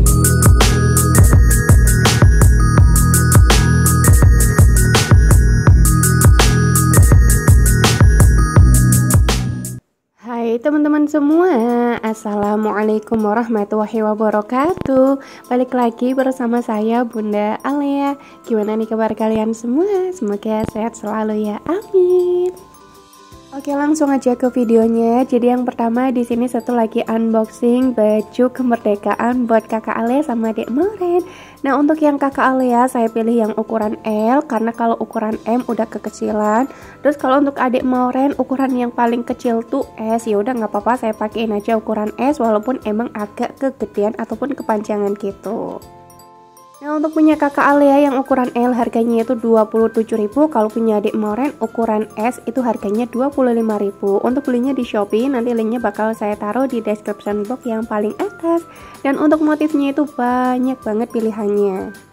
Hai teman-teman semua, Assalamualaikum warahmatullahi wabarakatuh. Balik lagi bersama saya Bunda Alea. Gimana nih kabar kalian semua? Semoga sehat selalu ya, amin. Oke, langsung aja ke videonya. Jadi yang pertama di sini satu lagi unboxing baju kemerdekaan buat kakak Alea sama Dek Moren. Nah, untuk yang kakak Alea saya pilih yang ukuran L karena kalau ukuran M udah kekecilan. Terus kalau untuk adik Moren ukuran yang paling kecil tuh S. Ya udah nggak apa-apa, saya pakein aja ukuran S walaupun emang agak kegedean ataupun kepanjangan gitu. Nah, untuk punya kakak Alea yang ukuran L harganya itu 27.000, kalau punya adik Moren ukuran S itu harganya 25.000. Untuk belinya di Shopee, nanti linknya bakal saya taruh di description box yang paling atas. Dan untuk motifnya itu banyak banget pilihannya.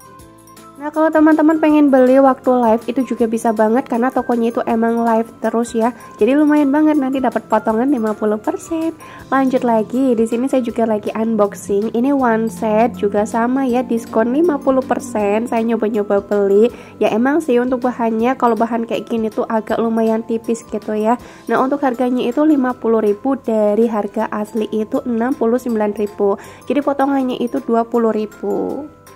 Nah, kalau teman-teman pengen beli waktu live itu juga bisa banget karena tokonya itu emang live terus ya. Jadi lumayan banget, nanti dapat potongan 50%. Lanjut lagi, di sini saya juga lagi unboxing. Ini one set juga sama ya, diskon 50%. Saya nyoba-nyoba beli. Ya emang sih untuk bahannya kalau bahan kayak gini tuh agak lumayan tipis gitu ya. Nah, untuk harganya itu 50.000 dari harga asli itu 69.000. Jadi potongannya itu 20.000.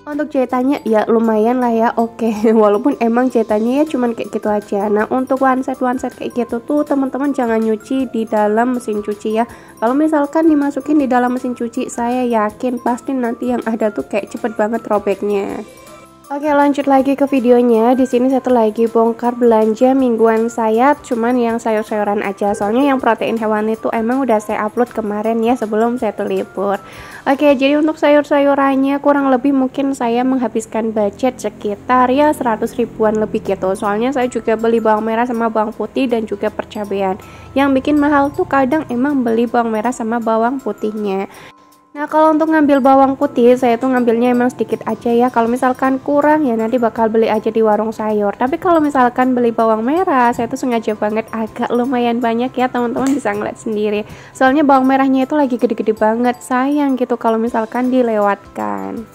Untuk jahitannya ya lumayan lah ya, oke. Walaupun emang jahitannya ya cuman kayak gitu aja. Nah, untuk one set kayak gitu tuh teman-teman jangan nyuci di dalam mesin cuci ya. Kalau misalkan dimasukin di dalam mesin cuci, saya yakin pasti nanti yang ada tuh kayak cepet banget robeknya. Oke, lanjut lagi ke videonya. Di sini satu lagi bongkar belanja mingguan saya, cuman yang sayur-sayuran aja. Soalnya yang protein hewan itu emang udah saya upload kemarin ya sebelum saya tuh libur. Oke, jadi untuk sayur-sayurannya kurang lebih mungkin saya menghabiskan budget sekitar ya 100 ribuan lebih gitu. Soalnya saya juga beli bawang merah sama bawang putih dan juga percabean. Yang bikin mahal tuh kadang emang beli bawang merah sama bawang putihnya. Nah, kalau untuk ngambil bawang putih, saya tuh ngambilnya emang sedikit aja ya. Kalau misalkan kurang ya nanti bakal beli aja di warung sayur. Tapi kalau misalkan beli bawang merah, saya tuh sengaja banget agak lumayan banyak ya, teman-teman bisa ngeliat sendiri. Soalnya bawang merahnya itu lagi gede-gede banget, sayang gitu kalau misalkan dilewatkan.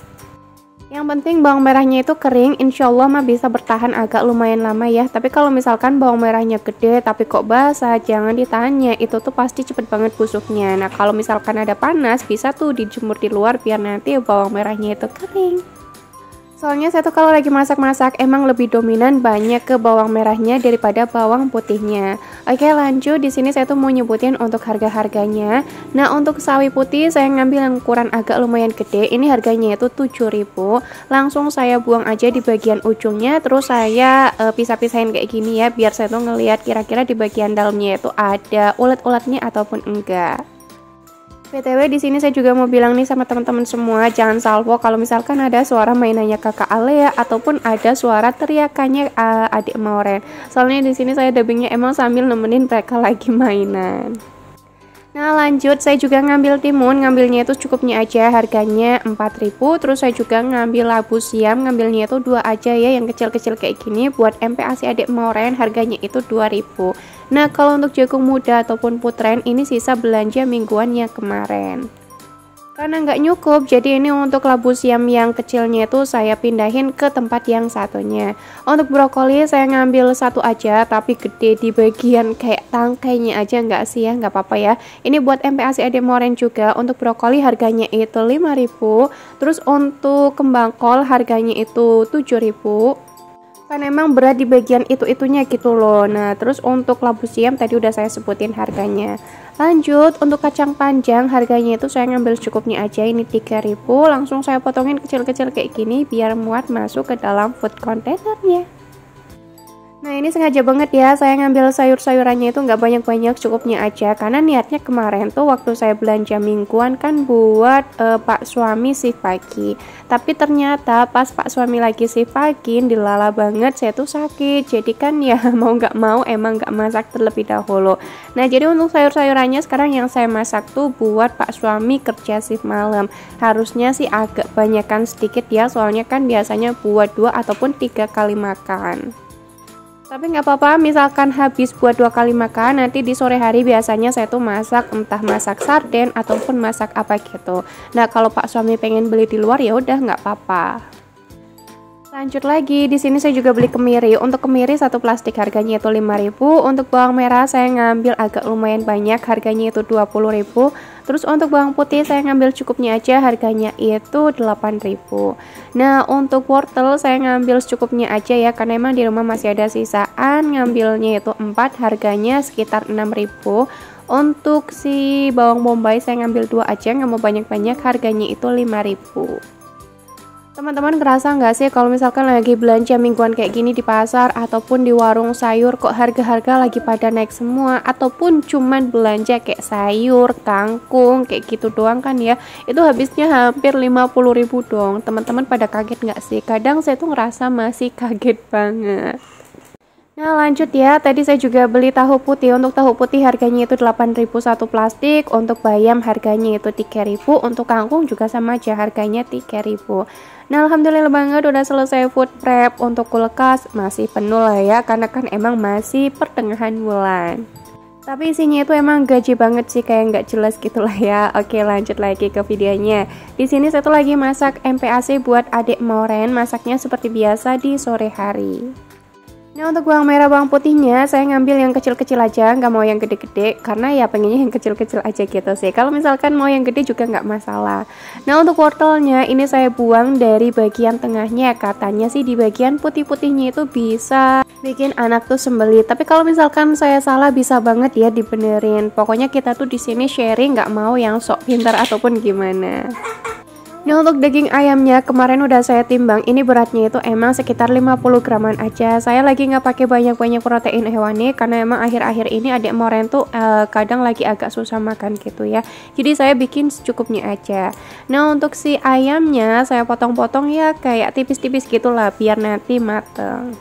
Yang penting bawang merahnya itu kering, insya Allah mah bisa bertahan agak lumayan lama ya. Tapi kalau misalkan bawang merahnya gede tapi kok basah, jangan ditanya, itu tuh pasti cepet banget busuknya. Nah, kalau misalkan ada panas, bisa tuh dijemur di luar biar nanti bawang merahnya itu kering. Soalnya saya tuh kalau lagi masak-masak emang lebih dominan banyak ke bawang merahnya daripada bawang putihnya. Oke, lanjut, di sini saya tuh mau nyebutin untuk harga-harganya. Nah, untuk sawi putih saya ngambil yang ukuran agak lumayan gede. Ini harganya itu 7.000. Langsung saya buang aja di bagian ujungnya, terus saya pisah-pisahin kayak gini ya biar saya tuh ngelihat kira-kira di bagian dalamnya itu ada ulet-uletnya ataupun enggak. BTW di sini saya juga mau bilang nih sama teman-teman semua, jangan salvo kalau misalkan ada suara mainannya kakak Alea ataupun ada suara teriakannya adik Moren. Soalnya di sini saya dubbingnya emang sambil nemenin mereka lagi mainan. Nah, lanjut saya juga ngambil timun, ngambilnya itu cukupnya aja, harganya 4.000. Terus saya juga ngambil labu siam, ngambilnya itu 2 aja ya, yang kecil-kecil kayak gini buat MPASI adik Moren, harganya itu 2.000. Nah, kalau untuk jagung muda ataupun putren ini sisa belanja mingguan yang kemarin. Karena nggak nyukup, jadi ini untuk labu siam yang kecilnya itu saya pindahin ke tempat yang satunya. Untuk brokoli saya ngambil satu aja, tapi gede di bagian kayak tangkainya aja, nggak sih ya, nggak apa-apa ya. Ini buat MPASI adik Moren juga. Untuk brokoli harganya itu 5.000. Terus untuk kembang kol harganya itu 7.000. Kan emang berat di bagian itu-itunya gitu loh. Nah, terus untuk labu siam tadi udah saya sebutin harganya. Lanjut, untuk kacang panjang harganya itu saya ngambil cukupnya aja, ini 3.000. Langsung saya potongin kecil-kecil kayak gini biar muat masuk ke dalam food containernya. Nah, ini sengaja banget ya saya ngambil sayur-sayurannya itu nggak banyak-banyak, cukupnya aja karena niatnya kemarin tuh waktu saya belanja mingguan kan buat pak suami shift pagi. Tapi ternyata pas pak suami lagi shift pagi dilala banget, saya tuh sakit, jadi kan ya mau nggak mau emang nggak masak terlebih dahulu. Nah, jadi untuk sayur-sayurannya sekarang yang saya masak tuh buat pak suami kerja shift malam. Harusnya sih agak banyakan sedikit ya, soalnya kan biasanya buat 2 ataupun 3 kali makan. Tapi nggak apa-apa, misalkan habis buat 2 kali makan, nanti di sore hari biasanya saya tuh masak, entah masak sarden ataupun masak apa gitu. Nah kalau Pak suami pengen beli di luar ya udah nggak apa-apa. Lanjut lagi, di sini saya juga beli kemiri. Untuk kemiri satu plastik harganya itu 5.000. Untuk bawang merah saya ngambil agak lumayan banyak, harganya itu 20.000. Terus untuk bawang putih saya ngambil cukupnya aja, harganya itu 8.000. Nah untuk wortel saya ngambil secukupnya aja ya, karena emang di rumah masih ada sisaan. Ngambilnya itu 4, harganya sekitar 6.000. Untuk si bawang bombay saya ngambil 2 aja, nggak mau banyak-banyak, harganya itu 5.000. Teman-teman ngerasa nggak sih kalau misalkan lagi belanja mingguan kayak gini di pasar ataupun di warung sayur kok harga-harga lagi pada naik semua, ataupun cuman belanja kayak sayur, kangkung kayak gitu doang kan ya, itu habisnya hampir 50.000 dong. Teman-teman pada kaget nggak sih? Kadang saya tuh ngerasa masih kaget banget. Nah lanjut ya, tadi saya juga beli tahu putih. Untuk tahu putih harganya itu 8.000 satu plastik. Untuk bayam harganya itu 3.000. Untuk kangkung juga sama aja, harganya 3.000. Nah alhamdulillah banget udah selesai food prep. Untuk kulkas masih penuh lah ya, karena kan emang masih pertengahan bulan. Tapi isinya itu emang gaji banget sih, kayak nggak jelas gitulah ya. Oke lanjut lagi ke videonya. Di sini saya tuh lagi masak MPAC buat adik Moren. Masaknya seperti biasa di sore hari. Nah untuk bawang merah bawang putihnya saya ngambil yang kecil-kecil aja, nggak mau yang gede-gede, karena ya pengennya yang kecil-kecil aja gitu sih. Kalau misalkan mau yang gede juga nggak masalah. Nah untuk wortelnya ini saya buang dari bagian tengahnya, katanya sih di bagian putih-putihnya itu bisa bikin anak tuh sembelit. Tapi kalau misalkan saya salah bisa banget ya dibenerin. Pokoknya kita tuh di sini sharing, nggak mau yang sok pintar ataupun gimana. Nah untuk daging ayamnya kemarin udah saya timbang, ini beratnya itu emang sekitar 50 graman aja. Saya lagi nggak pakai banyak-banyak protein hewani karena emang akhir-akhir ini adik Moren tuh kadang lagi agak susah makan gitu ya. Jadi saya bikin secukupnya aja. Nah untuk si ayamnya saya potong-potong ya kayak tipis-tipis gitulah biar nanti mateng.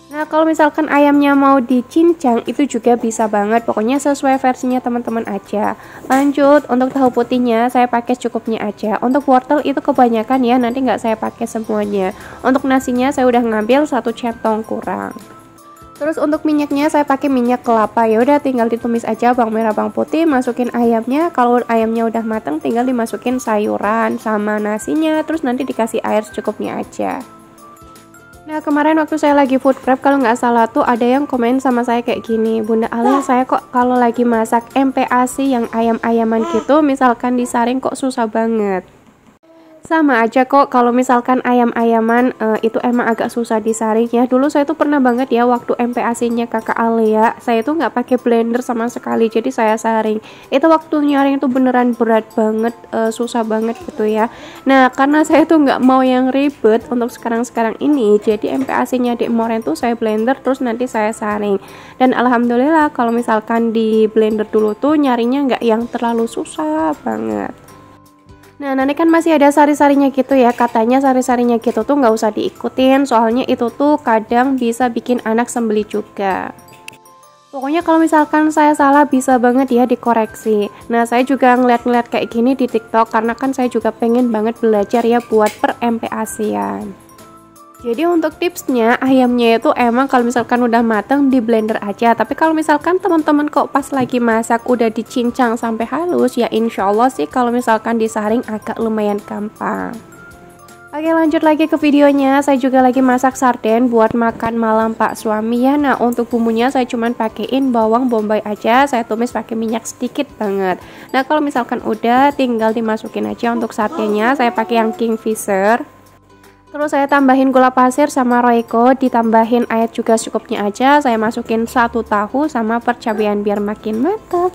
Nah kalau misalkan ayamnya mau dicincang itu juga bisa banget, pokoknya sesuai versinya teman-teman aja. Lanjut untuk tahu putihnya saya pakai secukupnya aja. Untuk wortel itu kebanyakan ya, nanti nggak saya pakai semuanya. Untuk nasinya saya udah ngambil 1 centong kurang. Terus untuk minyaknya saya pakai minyak kelapa, ya udah tinggal ditumis aja bawang merah bawang putih, masukin ayamnya. Kalau ayamnya udah mateng tinggal dimasukin sayuran sama nasinya, terus nanti dikasih air secukupnya aja. Nah kemarin waktu saya lagi food prep kalau nggak salah tuh ada yang komen sama saya kayak gini, Bunda Alia saya kok kalau lagi masak MPAC yang ayam-ayaman gitu misalkan disaring kok susah banget. Sama aja kok kalau misalkan ayam-ayaman itu emang agak susah disaring ya. Dulu saya tuh pernah banget ya waktu MPAC-nya kakak Alia, saya tuh nggak pakai blender sama sekali, jadi saya saring. Itu waktu nyaring tuh beneran berat banget, susah banget gitu ya. Nah karena saya tuh nggak mau yang ribet untuk sekarang-sekarang ini, jadi MPAC-nya Dek Moren tuh saya blender terus nanti saya saring. Dan alhamdulillah kalau misalkan di blender dulu tuh nyaringnya nggak yang terlalu susah banget. Nah nanti kan masih ada sari-sarinya gitu ya, katanya sari-sarinya gitu tuh nggak usah diikutin, soalnya itu tuh kadang bisa bikin anak sembeli juga. Pokoknya kalau misalkan saya salah bisa banget ya dikoreksi. Nah saya juga ngeliat-ngeliat kayak gini di TikTok karena kan saya juga pengen banget belajar ya buat per MPAC-an. Jadi untuk tipsnya ayamnya itu emang kalau misalkan udah mateng di blender aja. Tapi kalau misalkan teman-teman kok pas lagi masak udah dicincang sampai halus ya insya Allah sih kalau misalkan disaring agak lumayan gampang. Oke lanjut lagi ke videonya. Saya juga lagi masak sarden buat makan malam Pak suami ya. Nah untuk bumbunya saya cuman pakein bawang bombay aja. Saya tumis pakai minyak sedikit banget. Nah kalau misalkan udah tinggal dimasukin aja. Untuk sardennya saya pakai yang Kingfisher. Terus saya tambahin gula pasir sama royco, ditambahin air juga cukupnya aja. Saya masukin 1 tahu sama percabean biar makin matang.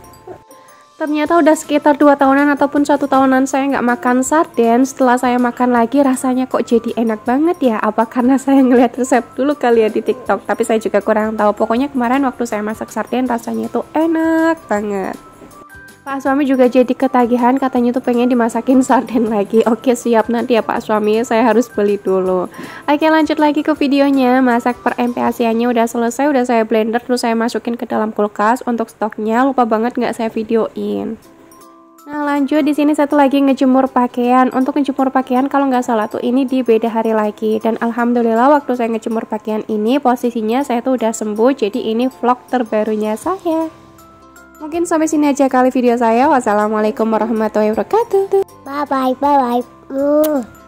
Ternyata udah sekitar 2 tahunan ataupun 1 tahunan saya nggak makan sarden. Setelah saya makan lagi rasanya kok jadi enak banget ya. Apa karena saya ngeliat resep dulu kali ya di TikTok. Tapi saya juga kurang tahu. Pokoknya kemarin waktu saya masak sarden rasanya itu enak banget. Pak suami juga jadi ketagihan, katanya tuh pengen dimasakin sarden lagi. Oke siap, nanti ya Pak suami, saya harus beli dulu. Oke lanjut lagi ke videonya. Masak per MPAC-nya udah selesai, udah saya blender, terus saya masukin ke dalam kulkas. Untuk stoknya lupa banget nggak saya videoin. Nah lanjut di sini satu lagi ngejemur pakaian. Untuk ngejemur pakaian kalau nggak salah tuh ini di beda hari lagi. Dan alhamdulillah waktu saya ngejemur pakaian ini posisinya saya tuh udah sembuh. Jadi ini vlog terbarunya saya. Mungkin sampai sini aja kali video saya. Wassalamualaikum warahmatullahi wabarakatuh. Bye bye bye bye.